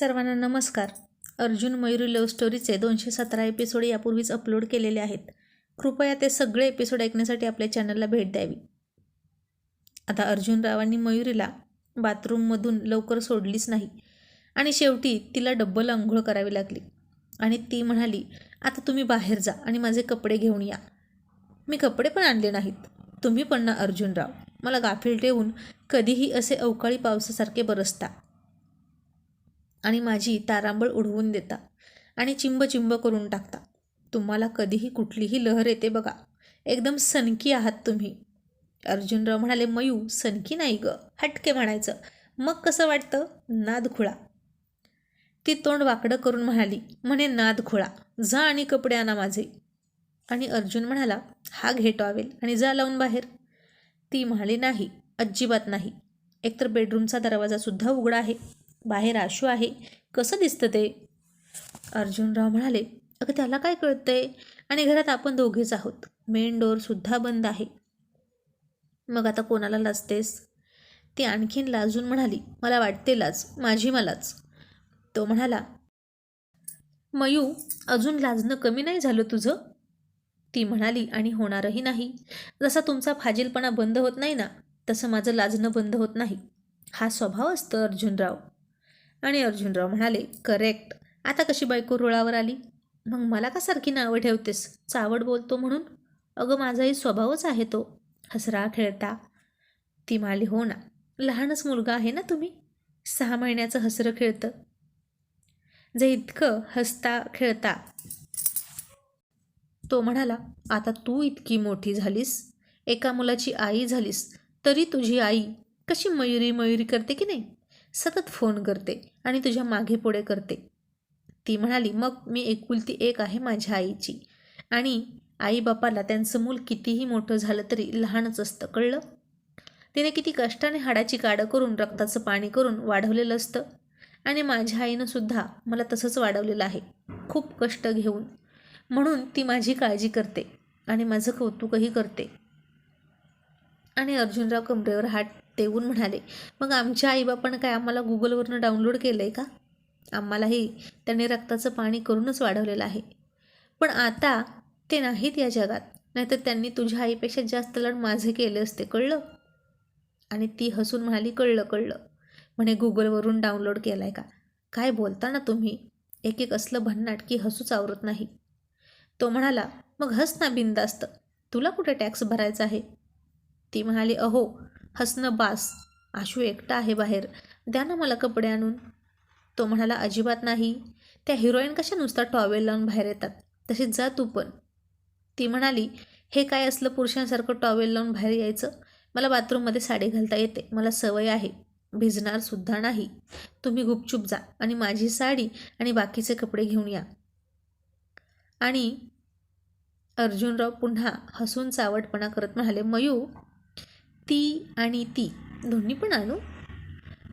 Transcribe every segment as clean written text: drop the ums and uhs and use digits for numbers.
सर्वांना नमस्कार. Arjun Mayuri love स्टोरीचे 217 episode यापूर्वीच अपलोड केलेले आहेत. कृपया ते सगळे एपिसोड ऐकण्यासाठी आपल्या चॅनलला भेट द्यावी. आता अर्जुन रावांनी मयुरीला बाथरूममधून लवकर सोडलीच नाही आणि शेवटी तिला डब्बल अंघोळ करावी लागली आणि ती म्हणाली, आता तुम्ही बाहेर जा आणि माझे कपडे घेऊन या. मी कपडे पण आणले नाहीत. तुम्ही पण ना अर्जुनराव, मला गाफील ठेवून कधीही असे अवकाळी पावसासारखे बरसता आणि माझी तारांबळ उडवून देता आणि चिंब चिंब करून टाकता. तुम्हाला कधीही कुठलीही लहर येते बघा. एकदम सनकी आहात तुम्ही. अर्जुनराव म्हणाले, मयू सनकी नाही ग, हटके म्हणायचं. मग कसं वाटतं? नादखुळा. ती तोंड वाकडं करून म्हणे नादखुळा, जा आणि कपडे आणा माझे. आणि अर्जुन म्हणाला, हा घे टॉवेल आणि जा लावून बाहेर. ती म्हणाली, नाही, अजिबात नाही. एकतर बेडरूमचा दरवाजा सुद्धा उघडा आहे, बाहेर आशू आहे, कसं दिसतं ते? अर्जुनराव म्हणाले, अगं त्याला काय कळतंय, आणि घरात आपण दोघेच आहोत, मेन डोअरसुद्धा बंद आहे. मग आता कोणाला लाजतेस? ती आणखीन लाजून म्हणाली, मला वाटते लाज, माझी मलाच. तो म्हणाला, मयू अजून लाजणं कमी नाही झालं तुझं? ती म्हणाली, आणि होणारही नाही. जसा तुमचा फाजीलपणा बंद होत नाही ना, तसं माझं लाजणं बंद होत नाही. हा स्वभाव असतं अर्जुनराव. आणि अर्जुनराव म्हणाले, करेक्ट. आता कशी बायको रुळावर आली? मग मला का सारखी नावं ठेवतेस? चावड बोलतो म्हणून? अगं माझाही स्वभावच आहे तो, हसरा खेळता. ती म्हणाली, हो ना, लहानच मुलगा आहे ना तुम्ही, 6 महिन्याचं हसरं खेळतं. जे इतकं हसता खेळता. तो म्हणाला, आता तू इतकी मोठी झालीस, एका मुलाची आई झालीस, तरी तुझी आई कशी मयुरी मयुरी करते की नाही? सतत फोन करते आणि तुझ्या मागे पुढे करते. ती म्हणाली, मग मी एकुलती एक आहे माझ्या आईची, आणि आई बापाला त्यांचं मूल कितीही मोठं झालं तरी लहानच असतं, कळलं? तिने किती कष्टाने हाडाची काडं करून रक्ताचं पाणी करून वाढवलेलं असतं, आणि माझ्या आईनं सुद्धा मला तसंच वाढवलेलं आहे, खूप कष्ट घेऊन. म्हणून ती माझी काळजी करते आणि माझं कौतुकही करते. आणि अर्जुनराव कमरेवर हात ठेवून म्हणाले, मग आमच्या आईबापानं काय आम्हाला गुगलवरनं डाउनलोड केलं आहे का? आम्हालाही त्यांनी रक्ताचं पाणी करूनच वाढवलेलं आहे. पण आता ते नाहीत या जगात, नाहीतर त्यांनी तुझ्या आईपेक्षा जास्त लाड माझे केले असते, कळलं? आणि ती हसून म्हणाली, कळलं कळलं. म्हणे गुगलवरून डाउनलोड केलं आहे का? काय बोलता ना तुम्ही, एक एक असलं भन्नाट की हसूच आवरत नाही. तो म्हणाला, मग हस ना बिनधास्त, तुला कुठे टॅक्स भरायचा आहे? ती म्हणाली, अहो हसणं बास, आशू एकटा आहे बाहेर, द्या ना मला कपडे आणून. तो म्हणाला, अजिबात नाही. त्या हिरोईन कशा नुसता टॉवेल लावून बाहेर येतात, तशीच जा तू पण. ती म्हणाली, हे काय असलं पुरुषांसारखं टॉवेल लावून बाहेर यायचं? मला बाथरूममध्ये साडी घालता येते, मला सवय आहे, भिजणार सुद्धा नाही. तुम्ही गुपचूप जा आणि माझी साडी आणि बाकीचे कपडे घेऊन या. आणि अर्जुनराव पुन्हा हसून चावटपणा करत म्हणाले, मयू ती आणि ती दोन्ही पण आणू?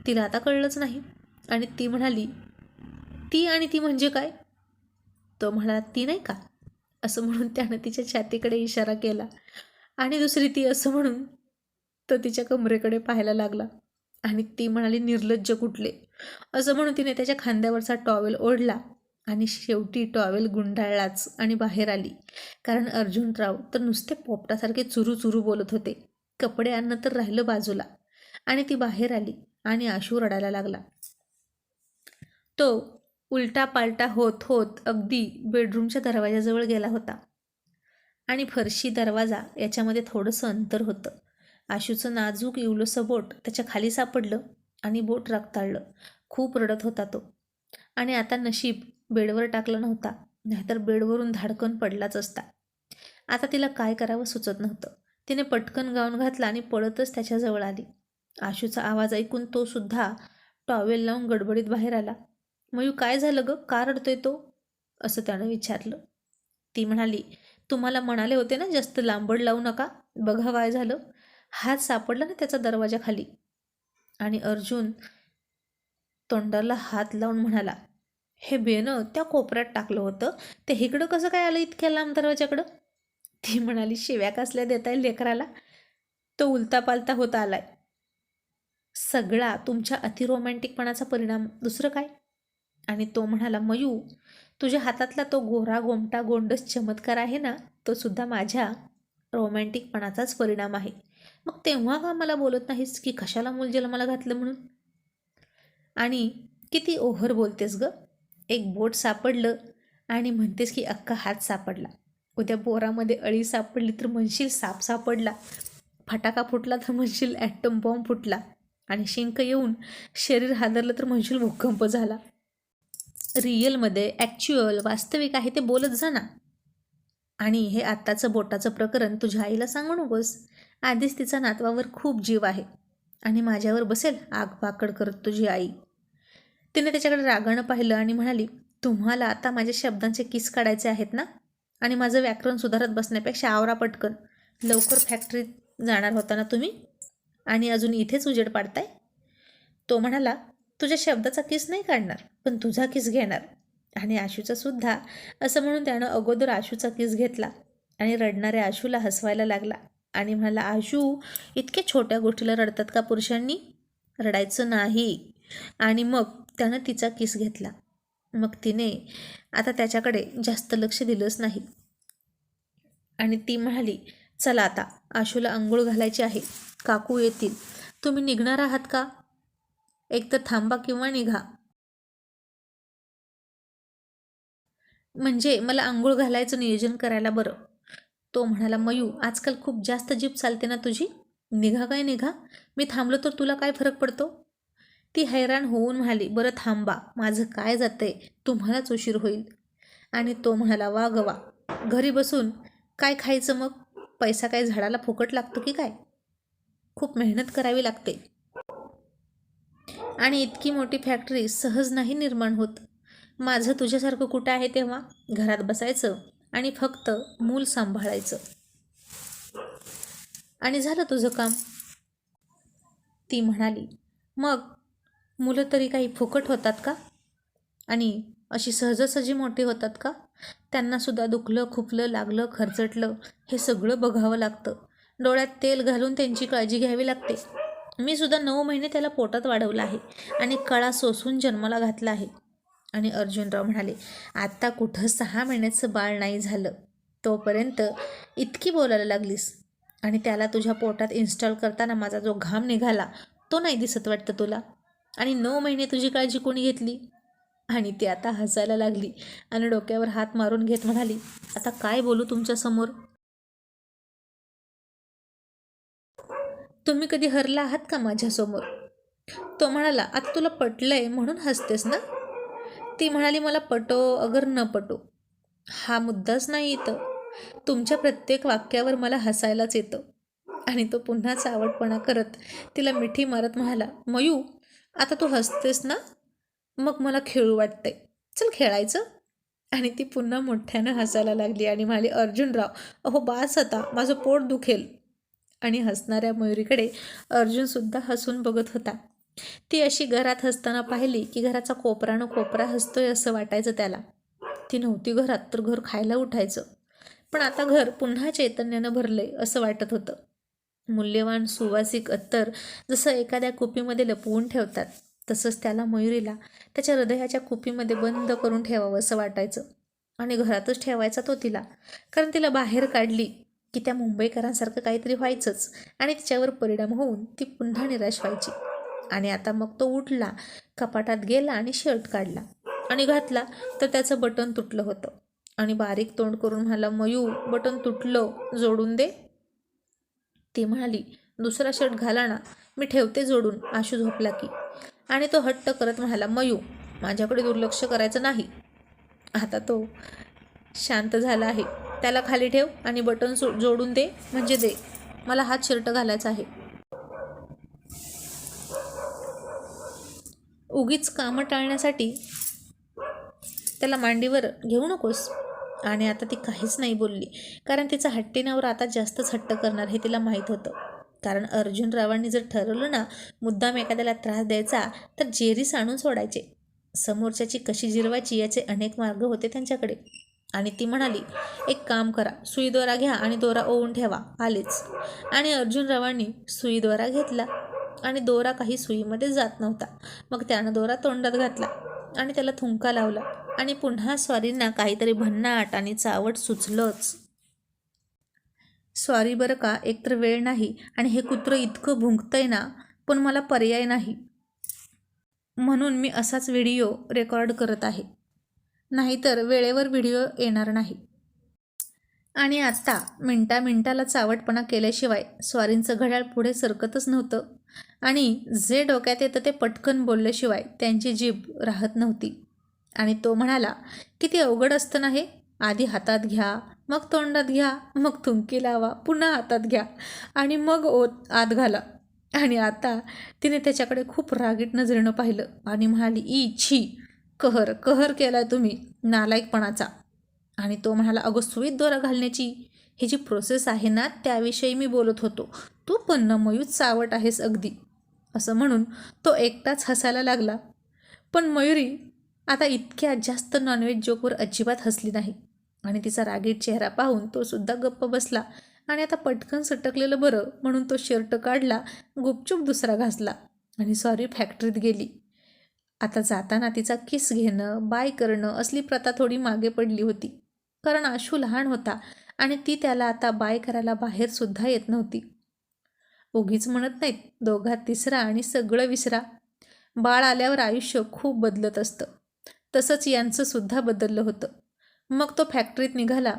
तिला आता कळलंच नाही. आणि ती म्हणाली, ती आणि ती म्हणजे काय? तो म्हणाला, ती नाही का, असं म्हणून त्यानं तिच्या छातीकडे इशारा केला, आणि दुसरी ती असं म्हणून तो तिच्या कमरेकडे पाहायला लागला. आणि ती म्हणाली, निर्लज्ज कुठले, असं म्हणून तिने त्याच्या खांद्यावरचा टॉवेल ओढला आणि शेवटी टॉवेल गुंडाळलाच आणि बाहेर आली. कारण अर्जुनराव तर नुसते पोपटासारखे चुरू चुरू बोलत होते. कपडे आणणं तर राहिलं बाजूला. आणि ती बाहेर आली आणि आशू रडायला लागला. तो उलटा पालटा होत होत अगदी बेडरूमच्या दरवाजाजवळ गेला होता. आणि फरशी दरवाजा याच्यामध्ये थोडंसं अंतर होतं. आशूचं नाजूक इवलंसं बोट त्याच्या खाली सापडलं आणि बोट रक्ताळलं. खूप रडत होता तो. आणि आता नशीब बेडवर टाकला नव्हता, नाहीतर बेडवरून धाडकन पडलाच असता. आता तिला काय करावं सुचत नव्हतं. तिने पटकन गाऊन घातला आणि पळतच त्याच्याजवळ आली. आशूचा आवाज ऐकून तो सुद्धा टॉवेल लावून गडबडीत बाहेर आला. मयू काय झालं ग, का रडतोय तो, असं त्यानं विचारलं. ती म्हणाली, तुम्हाला म्हणाले होते ना जास्त लांबड लावू नका, बघा काय झालं. हात सापडला ना त्याचा दरवाजाखाली. आणि अर्जुन तोंडाला हात लावून म्हणाला, हे बेनं त्या कोपऱ्यात टाकलं होतं, ते इकडं कसं काय आलं इतक्या लांब दरवाजाकडं? ती म्हणाली, शिव्या कसल्या देताय लेकराला, तो उलता पालता होता आलाय. सगळा तुमच्या अतिरोमॅन्टिकपणाचा परिणाम, दुसरं काय? आणि तो म्हणाला, मयू, तुझ्या हातातला तो गोरा गोमटा गोंडस चमत्कार आहे ना, तो सुद्धा माझ्या रोमॅन्टिकपणाचाच परिणाम आहे. मग तेव्हा का मला बोलत नाहीस की कशाला मूल जन्माला घातलं म्हणून? आणि किती ओव्हर बोलतेस ग. एक बोट सापडलं आणि म्हणतेस की अख्खा हात सापडला. उद्या बोरामध्ये अळी सापडली तर म्हणशील साप सापडला. फटाका फुटला तर म्हणशील ॲटम बॉम्ब फुटला. आणि शिंक येऊन शरीर हादरलं तर म्हणशील भूकंप झाला. रिअलमध्ये ॲक्च्युअल वास्तविक आहे ते बोलत जा ना. आणि हे आत्ताचं बोटाचं प्रकरण तुझ्या आईला सांगू नकोस. आधीच तिचा नातवावर खूप जीव आहे आणि माझ्यावर बसेल आगपाकड करत तुझी आई. तिने त्याच्याकडे रागानं पाहिलं आणि म्हणाली, तुम्हाला आता माझ्या शब्दांचे किस काढायचे आहेत ना? आणि माझं व्याकरण सुधारत बसण्यापेक्षा आवरा पटकन. लवकर फॅक्टरीत जाणार होता ना तुम्ही, आणि अजून इथेच उजेड पाडताय. तो म्हणाला, तुझ्या शब्दाचा किस नाही काढणार, पण तुझा किस घेणार. आणि आशूचा सुद्धा. असं म्हणून त्यानं अगोदर आशूचा किस घेतला आणि रडणाऱ्या आशूला हसवायला लागला आणि म्हणाला, आशू, इतक्या छोट्या गोष्टीला रडतात का पुरुषांनी? रडायचं नाही. आणि मग त्यानं तिचा किस घेतला. मग तिने आता त्याच्याकडे जास्त लक्ष दिलंच नाही. आणि ती म्हणाली, चला आता आशूला अंघोळ घालायची आहे, काकू येतील. तुम्ही निघणार आहात का? एकतर थांबा किंवा निघा. म्हणजे मला अंघोळ घालायचं नियोजन करायला बरं. तो म्हणाला, मयू, आजकाल खूप जास्त जीभ चालते ना तुझी. निघा काय निघा? मी थांबलो तर तुला काय फरक पडतो? ती हैराण होऊन म्हणाली, बरं थांबा, माझं काय जातंय, तुम्हालाच उशीर होईल. आणि तो म्हणाला, वा ग वा, घरी बसून काय खायचं मग? पैसा काय झाडाला फुकट लागतो की काय? खूप मेहनत करावी लागते. आणि इतकी मोठी फॅक्टरी सहज नाही निर्माण होत. माझं तुझ्यासारखं कुठं आहे तेव्हा? घरात बसायचं आणि फक्त मूल सांभाळायचं आणि झालं तुझं काम. ती म्हणाली, मग मुलं तरी काही फुकट होतात का? आणि अशी सहजासहजी मोठी होतात का? त्यांनासुद्धा दुखलं, खुपलं, लागलं, खरचटलं, हे सगळं बघावं लागतं. डोळ्यात तेल घालून त्यांची काळजी घ्यावी लागते. मी सुद्धा 9 महिने त्याला पोटात वाढवलं आहे आणि कळा सोसून जन्माला घातला आहे. आणि अर्जुनराव म्हणाले, आत्ता कुठं 6 महिन्याचं बाळ नाही झालं तोपर्यंत इतकी बोलायला लागलीस. आणि त्याला तुझ्या पोटात इन्स्टॉल करताना माझा जो घाम निघाला तो नाही दिसत वाटतं तुला? आणि 9 महिने तुझी काळजी कोणी घेतली? आणि ती आता हसायला लागली आणि डोक्यावर हात मारून घेत म्हणाली, आता काय बोलू तुमच्यासमोर? तुम्ही कधी हरला आहात का माझ्यासमोर? तो म्हणाला, आता तुला पटलंय म्हणून हसतेस ना? ती म्हणाली, मला पटो अगर न पटो हा मुद्दाच नाही इथं. तुमच्या प्रत्येक वाक्यावर मला हसायलाच येतं. आणि तो पुन्हा चावटपणा करत तिला मिठी मारत म्हणाला, मयू, आता तू हसतेस ना? मग मला खेळू वाटतंय, चल खेळायचं. आणि ती पुन्हा मोठ्यानं हसायला लागली आणि म्हणाली, अर्जुनराव, अहो बास आता, माझं पोट दुखेल. आणि हसणाऱ्या मयुरीकडे अर्जुनसुद्धा हसून बघत होता. ती अशी घरात हसताना पाहिली की घराचा कोपरा कोपरा हसतोय असं वाटायचं त्याला. ती नव्हती घरात तर घर खायला उठायचं. पण आता घर पुन्हा चैतन्यानं भरलंय असं वाटत होतं. मूल्यवान सुवासिक अत्तर जसं एखाद्या कुपीमध्ये लपवून ठेवतात, तसंच त्याला मयुरीला त्याच्या हृदयाच्या कुपीमध्ये बंद करून ठेवावं असं वाटायचं. आणि घरातच ठेवायचा तो तिला, कारण तिला बाहेर काढली की त्या मुंबईकरांसारखं काहीतरी व्हायचंच आणि तिच्यावर परिणाम होऊन ती पुन्हा निराश व्हायची. आणि आता मग तो उठला, कपाटात गेला आणि शर्ट काढला आणि घातला तर त्याचं बटन तुटलं होतं. आणि बारीक तोंड करून म्हणाला, मयू, बटन तुटलं, जोडून दे. ती म्हणाली, दुसरा शर्ट घाला ना, मी ठेवते जोडून आशू झोपला की. आणि तो हट्ट करत म्हणाला, मयू, माझ्याकडे दुर्लक्ष करायचं नाही. आता तो शांत झाला आहे. त्याला खाली ठेव आणि बटन जोडून दे, म्हणजे दे, मला हात शर्ट घालायचा आहे. उगीच कामं टाळण्यासाठी त्याला मांडीवर घेऊ नकोस. आणि आता ती काहीच नाही बोलली, कारण तिचा हट्टी नवरा आता जास्तच हट्ट करणार हे तिला माहीत होतं. कारण अर्जुनरावांनी जर ठरवलं ना मुद्दाम एखाद्याला त्रास द्यायचा तर जेरीस आणून सोडायचे. समोरच्याची कशी जिरवायची याचे अनेक मार्ग होते त्यांच्याकडे. आणि ती म्हणाली, एक काम करा, सुई दोरा घ्या आणि दोरा ओवून ठेवा, आलेच. आणि अर्जुनरावांनी सुई दोरा घेतला आणि दोरा काही सुईमध्ये जात नव्हता. मग त्यानं दोरा तोंडात घातला आणि त्याला थुंका लावला आणि पुन्हा स्वारींना काहीतरी भन्नाट आणि चावट सुचलंच. सॉरी बरं का, एकतर वेळ नाही आणि हे कुत्रं इतकं भुंकतंय ना, पण मला पर्याय नाही म्हणून मी असाच व्हिडिओ रेकॉर्ड करत आहे. नाहीतर वेळेवर व्हिडिओ येणार नाही. आणि आता मिनटाला चावटपणा केल्याशिवाय स्वारींचं घड्याळ पुढे सरकतच नव्हतं आणि जे डोक्यात येतं ते पटकन बोलल्याशिवाय त्यांची जीभ राहत नव्हती. आणि तो म्हणाला, किती अवघड असतं ना हे. आधी हातात घ्या, मग तोंडात घ्या, मग थुंकी लावा, पुन्हा हातात घ्या आणि मग आत घाला. आणि आता तिने त्याच्याकडे खूप रागीट नजरेनं पाहिलं आणि म्हणाली, ई छी, कहर कहर केलाय तुम्ही नालायकपणाचा. आणि तो म्हणाला, अगं सुईत दोरा घालण्याची ही जी प्रोसेस आहे ना, त्याविषयी मी बोलत होतो. तू पण न मयूच चावट आहेस अगदी. असं म्हणून तो एकटाच हसायला लागला. पण मयुरी आता इतक्या जास्त नॉनव्हेज जोकवर अजिबात हसली नाही आणि तिचा रागीट चेहरा पाहून तो सुद्धा गप्प बसला. आणि आता पटकन सटकलेलं बरं म्हणून तो शर्ट काढला, गुपचूप दुसरा घासला आणि सॉरी फॅक्टरीत गेली. आता जाताना तिचा किस घेणं, बाय करणं असली प्रथा थोडी मागे पडली होती. कारण आशू लहान होता आणि ती त्याला आता बाय करायला बाहेरसुद्धा येत नव्हती. उगीच म्हणत नाहीत, दोघात तिसरा आणि सगळं विसरा. बाळ आल्यावर आयुष्य खूप बदलत असतं. तसंच यांचं सुद्धा बदललं होतं. मग तो फॅक्टरीत निघाला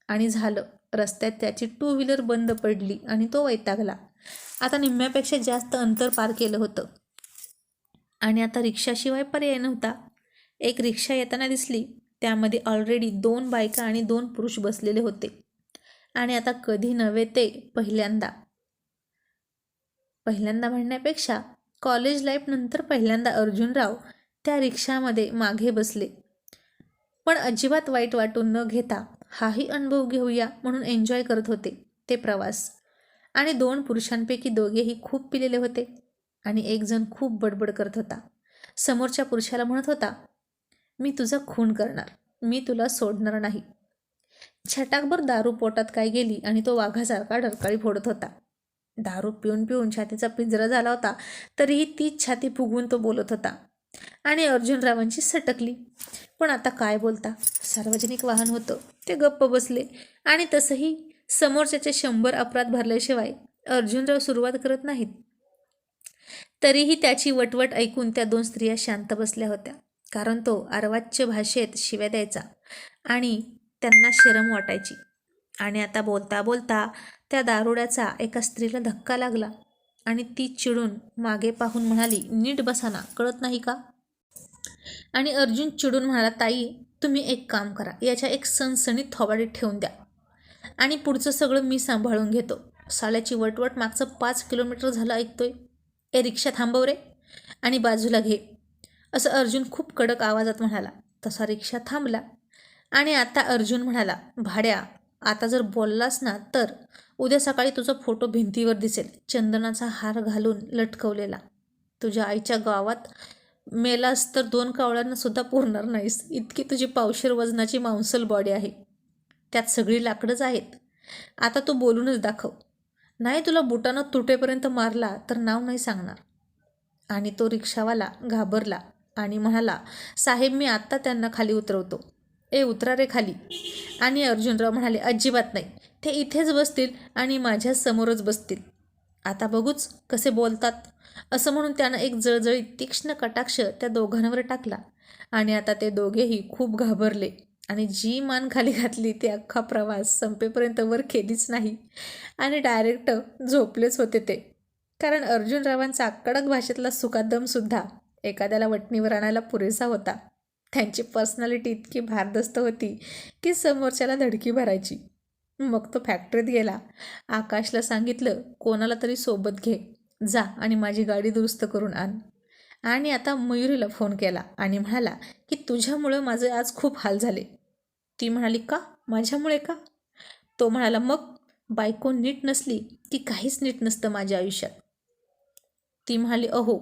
आणि झालं. रस्त्यात त्याची 2 व्हीलर बंद पडली आणि तो वैतागला. आता निम्म्यापेक्षा जास्त अंतर पार केलं होतं आणि आता रिक्षाशिवाय पर्याय नव्हता. एक रिक्षा येताना दिसली. त्यामध्ये ऑलरेडी 2 बायका आणि 2 पुरुष बसलेले होते. आणि आता कधी नव्हे ते पहिल्यांदा म्हणण्यापेक्षा कॉलेज लाईफ नंतर पहिल्यांदा अर्जुनराव त्या रिक्षामध्ये मागे बसले. पण अजिबात वाईट वाटून न घेता हाही अनुभव घेऊया म्हणून एन्जॉय करत होते ते प्रवास. आणि 2 पुरुषांपैकी दोघेही खूप पिलेले होते आणि एक जण खूप बडबड करत होता. समोरच्या पुरुषाला म्हणत होता, मी तुझा खून करणार, मी तुला सोडणार नाही. छटाकभर दारू पोटात काय गेली आणि तो वाघासारखा डरकाळी फोडत होता. दारू पिऊन पिऊन छातीचा पिंजरा झाला होता, तरीही तीच छाती फुगवून तो बोलत होता. आणि अर्जुनरावांची सटकली. पण आता काय बोलता, सार्वजनिक वाहन होतं, ते गप्प बसले. आणि तसंही समोरच्याचे 100 अपराध भरल्याशिवाय अर्जुनराव सुरुवात करत नाहीत. तरीही त्याची वटवट ऐकून त्या 2 स्त्रिया शांत बसल्या होत्या. कारण तो अर्वाच्य भाषेत शिव्या द्यायचा आणि त्यांना शरम वाटायची. आणि आता बोलता बोलता त्या दारुड्याचा एका स्त्रीला धक्का लागला आणि ती चिडून मागे पाहून म्हणाली, नीट बसाना, कळत नाही का. आणि अर्जुन चिडून म्हणाला, ताई तुम्ही एक काम करा, याच्या एक सणसणीत थोबाडीत ठेवून द्या आणि पुढचं सगळं मी सांभाळून घेतो. साल्याची वटवट मागचं 5 किलोमीटर झालं ऐकतोय. ए रिक्षा थांबव रे आणि बाजूला घे, असं अर्जुन खूप कडक आवाजात म्हणाला. तसा रिक्षा थांबला. आणि आता अर्जुन म्हणाला, भाड्या आता जर बोललास ना तर उद्या सकाळी तुझा फोटो भिंतीवर दिसेल, चंदनाचा हार घालून लटकवलेला. तुझ्या आईच्या गावात मेलास तर 2 कावळ्यांना सुद्धा पुरणार नाहीस, इतकी तुझी पावशेर वजनाची मांसल बॉडी आहे. त्यात सगळी लाकडंच आहेत. आता तू बोलूनच दाखव, नाही तुला बुटानं तुटेपर्यंत मारला तर नाव नाही सांगणार. आणि तो रिक्षावाला घाबरला आणि म्हणाला, साहेब मी आत्ता त्यांना खाली उतरवतो. ए उतरा रे खाली. आणि अर्जुनराव म्हणाले, अजिबात नाही, ते इथेच बसतील आणि माझ्या समोरच बसतील. आता बघूच कसे बोलतात. असं म्हणून त्यानं एक जळजळीत तीक्ष्ण कटाक्ष त्या दोघांवर टाकला. आणि आता ते दोघेही खूप घाबरले आणि जी मान खाली घातली ती अख्खा प्रवास संपेपर्यंत वर केलीच नाही आणि डायरेक्ट झोपलेच होते ते. कारण अर्जुनरावांचा कडक भाषेतला सुकादमसुद्धा एखाद्याला वटणीवर आणायला पुरेसा होता. त्यांची पर्सनॅलिटी इतकी भारदस्त होती की समोरच्याला धडकी भरायची. मग तो फॅक्टरीत गेला. आकाशला सांगितलं, कोणाला तरी सोबत घे, जा आणि माझी गाडी दुरुस्त करून आण. आणि आता मयुरीला फोन केला आणि म्हणाला की तुझ्यामुळं माझे आज खूप हाल झाले. ती म्हणाली, का माझ्यामुळे का. तो म्हणाला, मग बायको नीट नसली की काहीच नीट नसतं माझ्या आयुष्यात. ती म्हणाली, अहो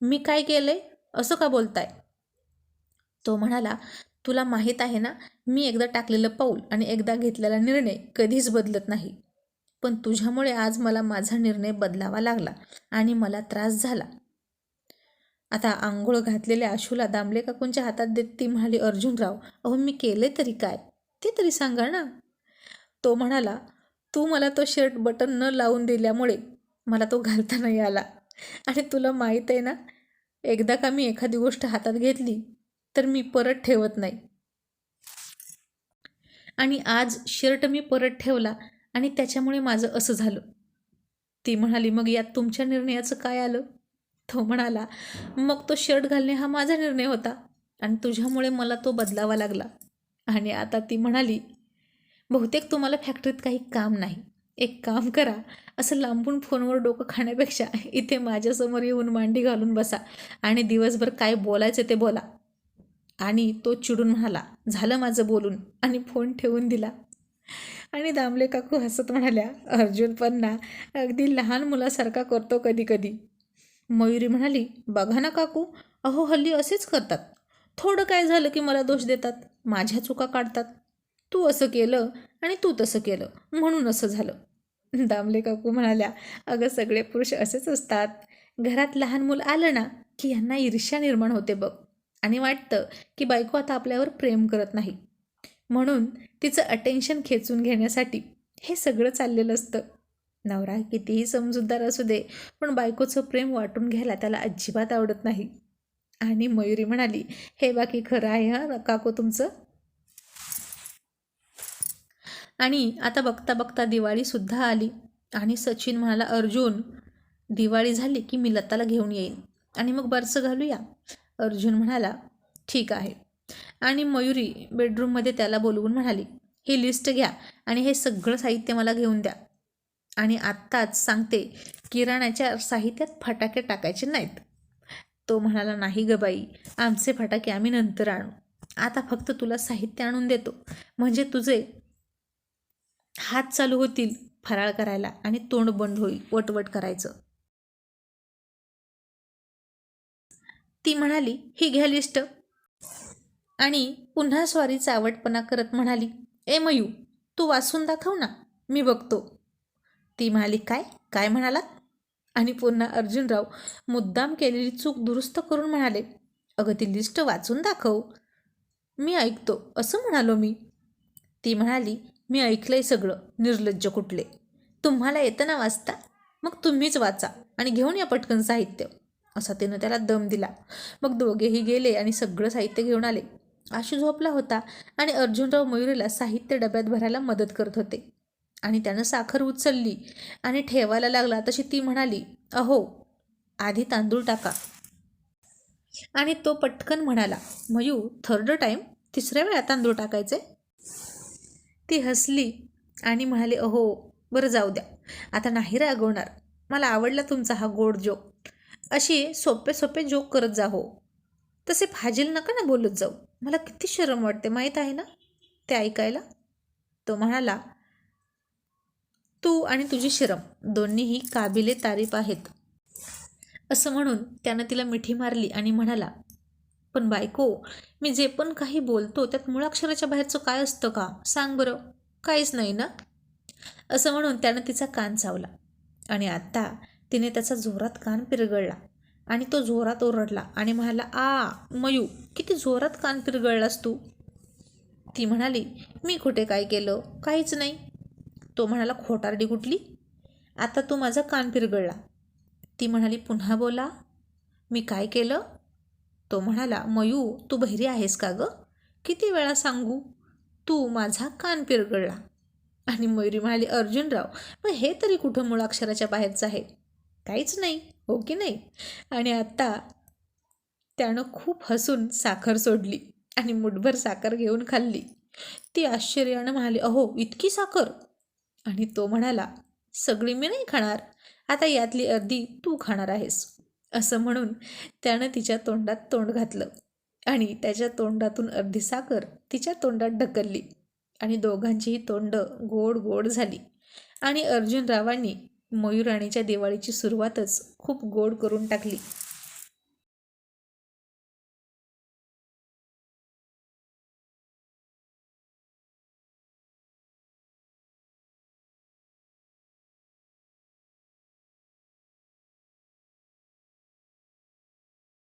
मी काय केलंय, असं का बोलताय. तो म्हणाला, तुला माहीत आहे ना, मी एकदा टाकलेलं पाऊल आणि एकदा घेतलेला निर्णय कधीच बदलत नाही. पण तुझ्यामुळे आज मला माझा निर्णय बदलावा लागला आणि मला त्रास झाला. आता आंघोळ घातलेल्या आशूला दामले काकूंच्या हातात देत ती म्हणाली, अर्जुनराव, अहो मी केले तरी काय, ते तरी सांगा ना. तो म्हणाला, तू मला तो शर्ट बटन न लावून दिल्यामुळे मला तो घालता नाही आला. आणि तुला माहीत आहे ना, एकदा का मी एखादी गोष्ट हातात घेतली तर मी परत ठेवत नाही. आणि आज शर्ट मी परत ठेवला आणि त्याच्यामुळे माझं असं झालं. ती म्हणाली, मग यात तुमच्या निर्णयाचं काय आलं? तो म्हणाला, मग तो शर्ट घालणे हा माझा निर्णय होता आणि तुझ्यामुळे मला तो बदलावा लागला. आणि आता ती म्हणाली, बहुतेक तुम्हाला फॅक्टरीत काही काम नाही. एक काम करा, असं लांबून फोनवर डोकं खाण्यापेक्षा इथे माझ्यासमोर येऊन मांडी घालून बसा आणि दिवसभर काय बोलायचं ते बोला. आणि तो चिडून म्हणाला, झालं माझं बोलून, आणि फोन ठेवून दिला. आणि दामले काकू हसत म्हणाल्या, अर्जुन पण ना अगदी लहान मुलासारखा करतो कधी कधी. मयुरी म्हणाली, बघा ना काकू, अहो हल्ली असेच करतात. थोडं काय झालं की मला दोष देतात, माझ्या चुका काढतात. तू असं केलं आणि तू तसं केलं म्हणून असं झालं. दामले काकू म्हणाल्या, अगं सगळे पुरुष असेच असतात. घरात लहान मूल आलं ना की यांना ईर्ष्या निर्माण होते बघ, आणि वाटतं की बायको आता आपल्यावर प्रेम करत नाही, म्हणून तिचं अटेन्शन खेचून घेण्यासाठी हे सगळं चाललेलं असतं. नवरा कितीही समजूतदार असू दे, पण बायकोचं प्रेम वाटून घ्यायला त्याला अजिबात आवडत नाही. आणि मयुरी म्हणाली, हे बाकी खरं आहे हा काकू तुमचं. आणि आता बघता बघता दिवाळीसुद्धा आली आणि सचिन म्हणाला, अर्जुन, दिवाळी झाली की मी लताला घेऊन येईन आणि मग बरसं घालूया. अर्जुन म्हणाला, ठीक आहे. आणि मयुरी बेडरूममध्ये त्याला बोलवून म्हणाली, ही लिस्ट घ्या आणि हे सगळं साहित्य मला घेऊन द्या. आणि आत्ताच सांगते, किराण्याच्या साहित्यात फटाके टाकायचे नाहीत. तो म्हणाला, नाही ग बाई, आमचे फटाके आम्ही नंतर आणू. आता फक्त तुला साहित्य आणून देतो, म्हणजे तुझे हात चालू होतील फराळ करायला आणि तोंड बंद होईल वटवट करायचं. ती म्हणाली, ही घ्या लिस्ट. आणि पुन्हा स्वारीचा आवटपणा करत म्हणाली, ए मयू, तू वाचून दाखव ना, मी बघतो. ती म्हणाली, काय काय म्हणालात? आणि पुन्हा अर्जुनराव मुद्दाम केलेली चूक दुरुस्त करून म्हणाले, अगं ती लिस्ट वाचून दाखव. मी ऐकतो असं म्हणालो मी. ती म्हणाली, मी ऐकलंय सगळं, निर्लज्ज कुठले. तुम्हाला येतं ना वाचता, मग तुम्हीच वाचा आणि घेऊन या पटकन साहित्य. असा तिनं त्याला दम दिला. मग दोघेही गेले आणि सगळं साहित्य घेऊन आले. आशू झोपला होता आणि अर्जुनराव मयुरीला साहित्य डब्यात भरायला मदत करत होते. आणि त्यानं साखर उचलली आणि ठेवायला लागला तशी ती म्हणाली, अहो आधी तांदूळ टाका. आणि तो पटकन म्हणाला, मयू, थर्ड टाईम, तिसऱ्या वेळा तांदूळ टाकायचे. ती हसली आणि म्हणाली, अहो बरं जाऊ द्या, आता नाही रागवणार. मला आवडला तुमचा हा गोड जोक. अशी सोपे सोपे जोक करत जा हो. तसे फाजील नका ना बोलत जाऊ, मला किती शरम वाटते माहीत आहे ना ते ऐकायला. तो म्हणाला, तू आणि तुझी शरम दोन्हीही काबिले तारीफ आहेत. असं म्हणून त्यानं तिला मिठी मारली आणि म्हणाला, पण बायको, मी जे पण काही बोलतो त्यात मुळाक्षराच्या बाहेरचं काय असतं का, सांग बरं. काहीच नाही ना. असं म्हणून त्यानं तिचा कान चावला. आणि आत्ता तिने त्याचा जोरात कान पिरगळला आणि तो जोरात ओरडला आणि म्हणाला, आ मयू, किती जोरात कान पिरगळलास तू. ती म्हणाली, मी कुठे काय केलं, काहीच नाही. तो म्हणाला, खोटारडी कुठली, आता तू माझा कान पिरगळला. ती म्हणाली, पुन्हा बोला, मी काय केलं. तो म्हणाला, मयू, तू बहिरी आहेस का गं, किती वेळा सांगू, तू माझा कान पिरगळला. आणि मयुरी म्हणाली, अर्जुनराव, मग हे तरी कुठं मुळाक्षराच्या बाहेरचं आहे, काहीच नाही, हो की नाही. आणि आत्ता त्यानं खूप हसून साखर सोडली आणि मुठभर साखर घेऊन खाल्ली. ती आश्चर्यानं म्हणाली, अहो इतकी साखर. आणि तो म्हणाला, सगळी मी नाही खाणार, आता यातली अर्धी तू खाणार आहेस. असं म्हणून त्यानं तिच्या तोंडात तोंड घातलं आणि त्याच्या तोंडातून अर्धी साखर तिच्या तोंडात ढकलली आणि दोघांचीही तोंड गोड गोड झाली. आणि अर्जुनरावांनी मयूराणीच्या दिवाळीची सुरुवातच खूप गोड करून टाकली.